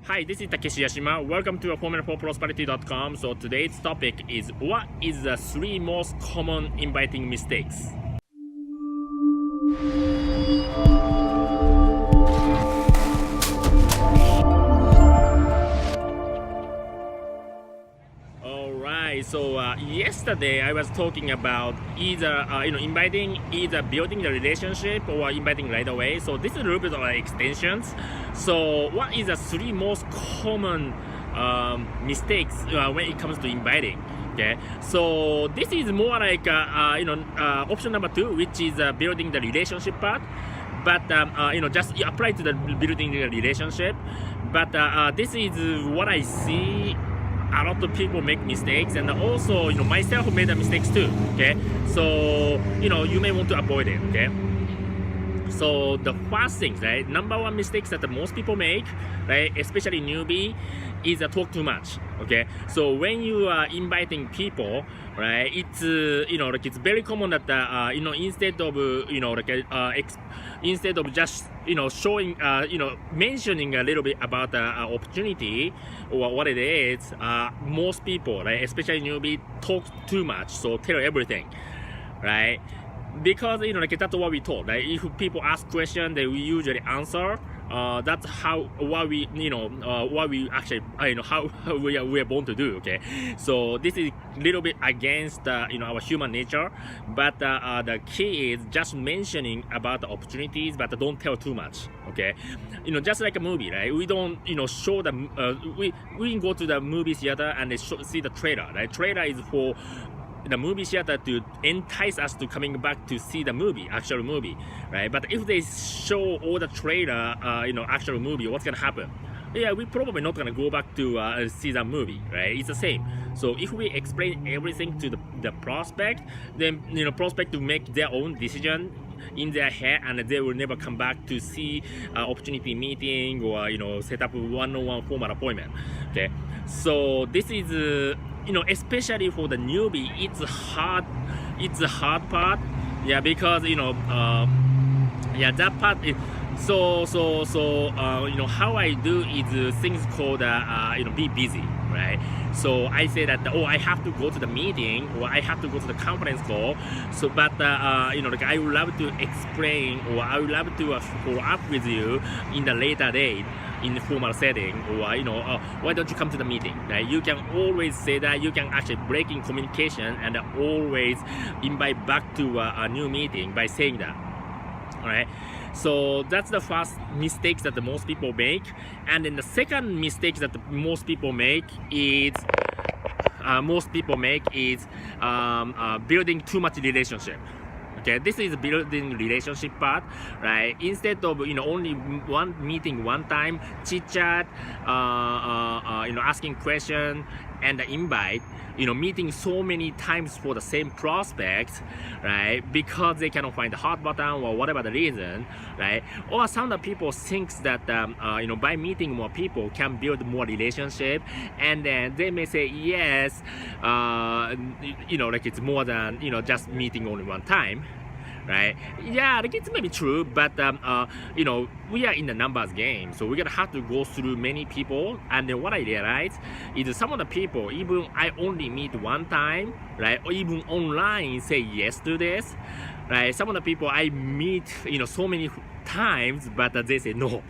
Hi, this is Takeshi Yashima. Welcome to Formula4Prosperity.com. So today's topic is what is the 3 most common inviting mistakes? Alright, so yesterday I was talking about either inviting, either building the relationship or inviting right away. So this is a little bit of extensions. So what is the 3 most common mistakes when it comes to inviting? Okay, so this is more like option number 2, which is building the relationship part. But just apply to the building the relationship. But this is what I see. A lot of people make mistakes, and also myself made mistakes too. Okay, so you may want to avoid it. Okay, so the first thing, right, number 1 mistakes that the most people make, right, especially newbie, is talk too much. Okay, so when you are inviting people, right, it's it's very common that instead of instead of just showing mentioning a little bit about the opportunity or what it is, most people, right, especially newbie, talk too much, so tell everything, right? Because that's what we told, right? If people ask questions, they will usually answer. That's what we actually how we are born to do. Okay, so this is a little bit against our human nature, but the key is just mentioning about the opportunities, but don't tell too much. Okay, just like a movie, right? We don't show the we go to the movie theater and they see the trailer, right? Trailer is for the movie theater to entice us to coming back to see the movie, actual movie, right? But if they show all the trailer, actual movie, what's gonna happen? Yeah, we probably not gonna go back to see the movie, right? It's the same. So if we explain everything to the prospect, then prospect to make their own decision in their head, and they will never come back to see opportunity meeting or set up a one-on-one formal appointment. Okay, so this is especially for the newbie, it's hard. It's a hard part, yeah, because that part is how I do is things called be busy, right? So I say that I have to go to the meeting or I have to go to the conference call. So but I would love to explain, or I would love to follow up with you in the later date in the formal setting, or why don't you come to the meeting, right? You can always say that. You can actually break in communication and always invite back to a new meeting by saying that. All right, so that's the first mistakes that the most people make. And then the second mistake that the most people make is building too much relationship. Okay, this is building relationship part, right? Instead of only one meeting one time, chit chat, asking question and the invite, meeting so many times for the same prospects, right? Because they cannot find the hot button or whatever the reason, right? Or some of the people thinks that by meeting more people can build more relationship, and then they may say yes, it's more than just meeting only one time. Right? Yeah, it's maybe true, but we are in the numbers game, so we're gonna have to go through many people. And then what I realized is some of the people, even I only meet one time, right, or even online say yes to this, right? Some of the people I meet so many times, but they say no.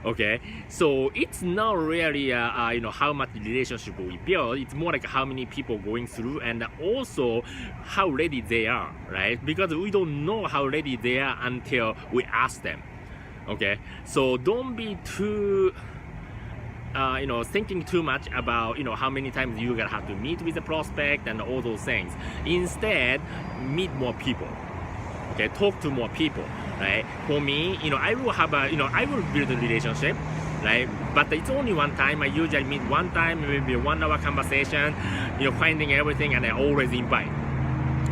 Okay, so it's not really how much relationship we build. It's more like how many people going through, and also how ready they are, right? Because we don't know how ready they are until we ask them. Okay, so don't be too thinking too much about how many times you're gonna have to meet with the prospect and all those things. Instead, meet more people. Okay, talk to more people, right? For me, I will have I will build a relationship, right? But it's only one time. I usually meet one time, maybe a 1 hour conversation, finding everything, and I always invite,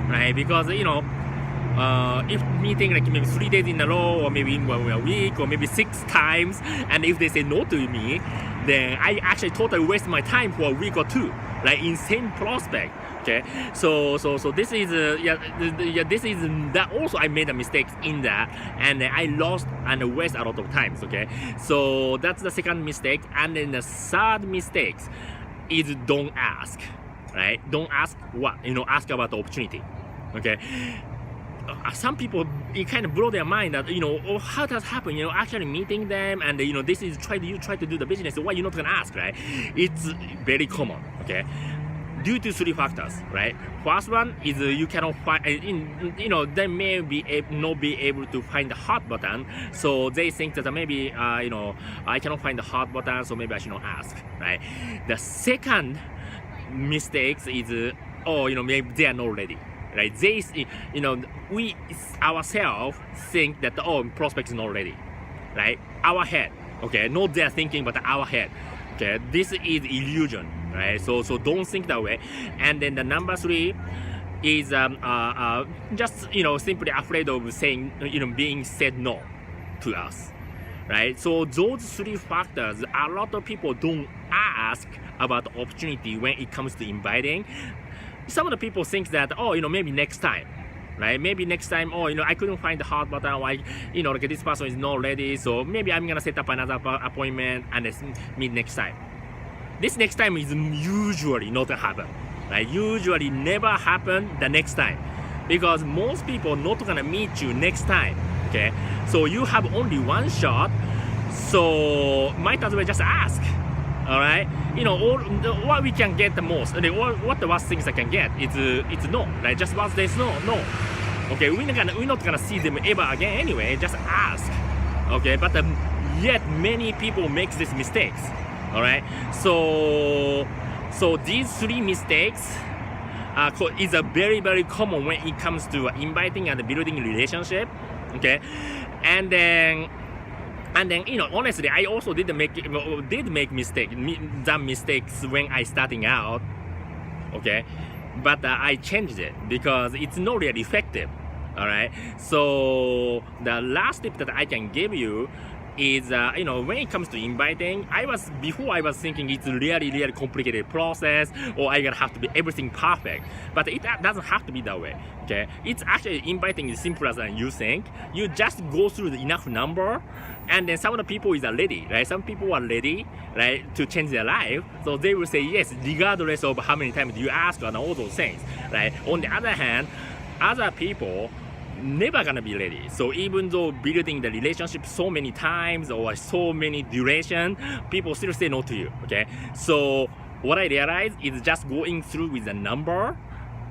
right? Because if meeting like maybe 3 days in a row, or maybe in a week, or maybe 6 times, and if they say no to me, then I actually totally waste my time for a week or two, like in same prospect. Okay, so this is this is that also I made a mistake in that, and I lost and waste a lot of times. Okay, so that's the second mistake, and then the third mistake is don't ask, right? Don't ask what, ask about the opportunity. Okay, some people, it kind of blow their mind that, oh, how does happen, actually meeting them, and this is you try to do the business, so why you're not gonna ask, right? It's very common. Okay, due to three factors, right? First one is you cannot find, they may not be able to find the hot button, so they think that maybe, I cannot find the hot button, so maybe I should not ask, right? The second mistake is, maybe they are not ready, right? They, we ourselves think that, prospect is not ready, right? Our head, okay, not their thinking, but our head. Okay, this is illusion, right? So don't think that way. And then the number three is just simply afraid of saying, being said no to us, right? So those three factors, a lot of people don't ask about the opportunity when it comes to inviting. Some of the people think that, maybe next time. Right? Maybe next time, I couldn't find the hot button, or this person is not ready, so maybe I'm gonna set up another appointment and let's meet next time. This next time is usually not gonna happen, right? Usually never happen the next time, because most people not gonna meet you next time. Okay, so you have only one shot, so might as well just ask. All right, what we can get the most, what the worst things I can get, it's no, right? Just once there's no. Okay, we're not gonna see them ever again anyway. Just ask, okay? But yet many people make these mistakes. All right, so these three mistakes is a very, very common when it comes to inviting and building relationship. Okay, and then honestly, I also did make mistakes when I starting out. Okay, but I changed it because it's not really effective. All right, so the last tip that I can give you is, when it comes to inviting, before I was thinking it's really, really complicated process, or I gotta have to be everything perfect. But it doesn't have to be that way. Okay, it's actually, inviting is simpler than you think. You just go through the enough number, and then some of the people is ready, right? Some people are ready, right, to change their life, so they will say yes, regardless of how many times you ask and all those things, right? On the other hand, other people never gonna be ready. So even though building the relationship so many times or so many duration, people still say no to you. Okay, so what I realized is just going through with the number,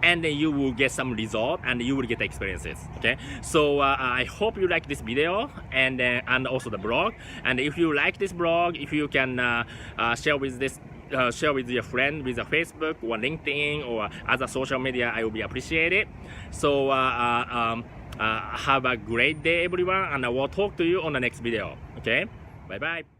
and then you will get some result and you will get experiences. Okay, so I hope you like this video and also the blog. And if you like this blog, if you can share with your friend with a Facebook or LinkedIn or other social media, I will be appreciated. So have a great day, everyone, and I will talk to you on the next video. Okay, bye bye.